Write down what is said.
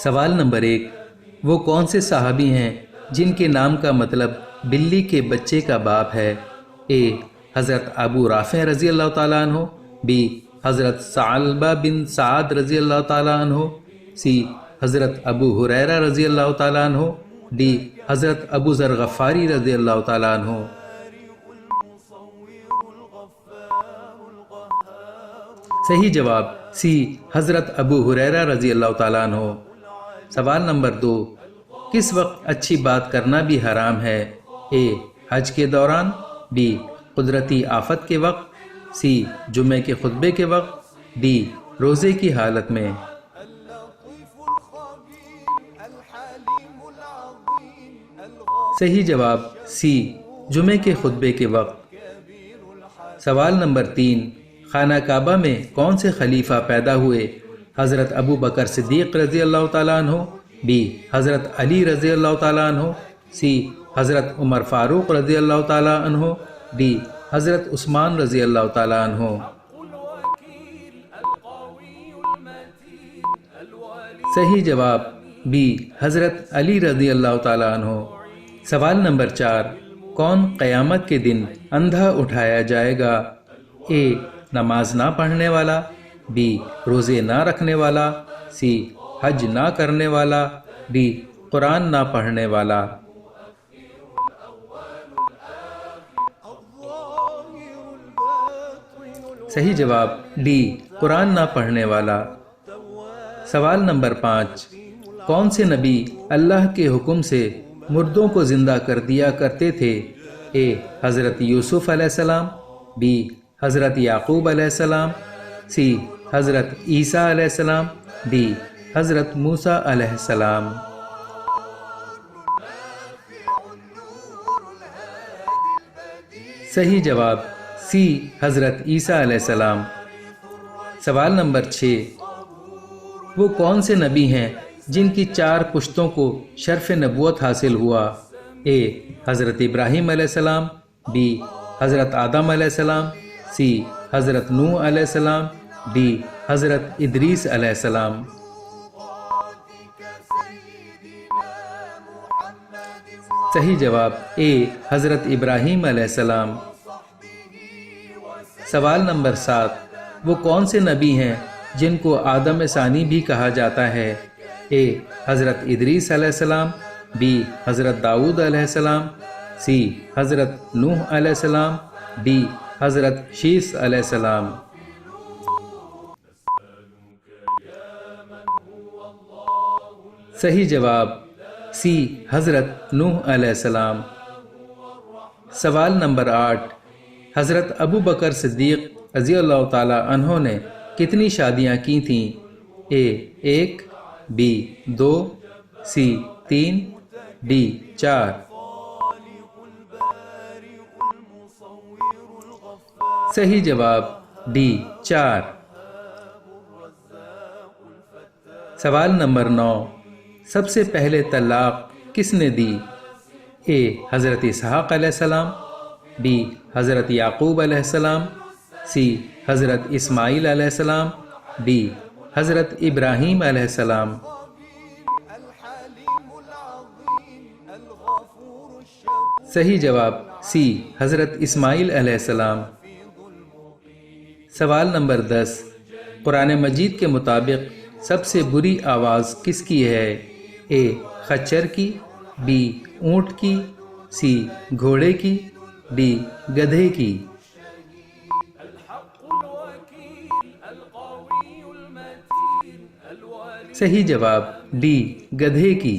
سوال نمبر 1، وہ کون سے صحابی ہیں جن کے نام کا مطلب بلی کے بچے کا باپ ہے؟ اے حضرت ابو رافع رضی اللہ تعالیٰ عنہ، بی حضرت ثعلبہ بن سعد رضی اللہ تعالیٰ عنہ، سی حضرت ابو ہریرہ رضی اللہ تعالیٰ عنہ، ڈی حضرت ابو ذر غفاری رضی اللہ تعالیٰ عنہ۔ صحیح جواب سی حضرت ابو ہریرہ رضی اللہ تعالیٰ عنہ۔ سوال نمبر 2، کس وقت اچھی بات کرنا بھی حرام ہے؟ اے حج کے دوران، بی قدرتی آفت کے وقت، سی جمعے کے خطبے کے وقت، ڈی روزے کی حالت میں۔ صحیح جواب سی جمعے کے خطبے کے وقت۔ سوال نمبر 3، خانہ کعبہ میں کون سے خلیفہ پیدا ہوئے؟ حضرت ابو بکر صدیق رضی اللہ تعالیٰ عنہ، بی حضرت علی رضی اللہ تعالیٰ عنہ، سی حضرت عمر فاروق رضی اللہ تعالیٰ عنہ، ڈی حضرت عثمان رضی اللہ تعالیٰ عنہ۔ صحیح جواب بی حضرت علی رضی اللہ تعالیٰ عنہ۔ سوال نمبر 4، کون قیامت کے دن اندھا اٹھایا جائے گا؟ اے نماز نہ پڑھنے والا، بی روزے نہ رکھنے والا، سی حج نہ کرنے والا، ڈی قرآن نہ پڑھنے والا۔ صحیح جواب ڈی قرآن نہ پڑھنے والا۔ سوال نمبر 5، کون سے نبی اللہ کے حکم سے مردوں کو زندہ کر دیا کرتے تھے؟ اے حضرت یوسف علیہ السلام، بی حضرت یعقوب علیہ السلام، سی حضرت عیسیٰ علیہ السلام، ڈی حضرت موسیٰ علیہ السلام۔ صحیح جواب سی حضرت عیسیٰ علیہ السلام۔ سوال نمبر 6، وہ کون سے نبی ہیں جن کی 4 پشتوں کو شرف نبوت حاصل ہوا؟ اے حضرت ابراہیم علیہ السلام، بی حضرت آدم علیہ السلام، سی حضرت نوح علیہ السلام، ڈی حضرت ادریس علیہ السلام۔ صحیح جواب اے حضرت ابراہیم علیہ السلام۔ سوال نمبر 7، وہ کون سے نبی ہیں جن کو آدم ثانی بھی کہا جاتا ہے؟ اے حضرت ادریس علیہ السلام، بی حضرت داؤد علیہ السلام، سی حضرت نوح علیہ السلام، ڈی حضرت شیس علیہ السلام۔ صحیح جواب سی حضرت نوح علیہ السلام۔ سوال نمبر 8، حضرت ابو بکر صدیق رضی اللہ تعالیٰ عنہ نے کتنی شادیاں کی تھیں؟ اے 1، بی 2، سی 3، ڈی 4۔ صحیح جواب ڈی 4۔ سوال نمبر 9، سب سے پہلے طلاق کس نے دی؟ اے حضرت اسحاق علیہ السلام، بی حضرت یعقوب علیہ السلام، سی حضرت اسماعیل علیہ السلام، ڈی حضرت ابراہیم علیہ السلام۔ صحیح جواب سی حضرت اسماعیل علیہ السلام۔ سوال نمبر 10، قرآن مجید کے مطابق سب سے بری آواز کس کی ہے؟ اے خچر کی، بی اونٹ کی، سی گھوڑے کی، ڈی گدھے کی۔ صحیح جواب ڈی گدھے کی۔